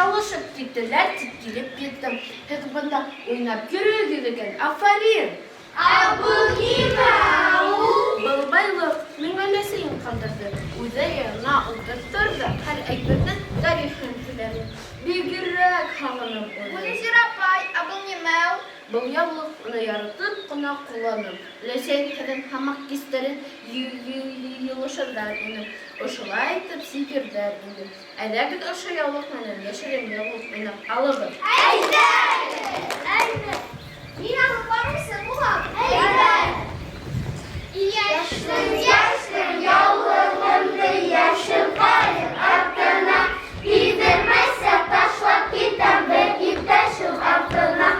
çalışıp gittiler, titkilip gittim. Hep bunda oynap yürüyor ekan. Aferin. Balbaylı müngelesiyim kaldırdı. Uyda yanına oturtturdu. Her ekberden tarihini filerim. Bilgirek halınım onu. Бұл яблық оны яратып қына құланып. Ләсен кәдім хамақ кестерін елішірдер ені. Ұшылай етіп секердер ені. Әдәгіт ұшы яблық мәнен яшырен яблық ені алығыр. Әйді! Мен алып барымсың ұлам? Әйді! Яшын яулығымды яшын қайын артына. Бидірмәсі ташлап кетем бір иптәшім артына.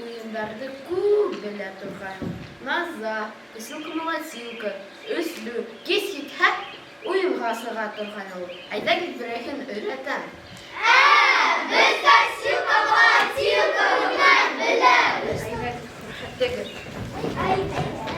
Oyunlarda көп біле тұрған. Наза, үсілкі-молотилка, үслі, кесет хәп ойынға сыға тұрған ол. Айда кетбірәкен өйрәтәм. Біз косилка-молотилка ойнай білеміз. Айда кетбірәкен.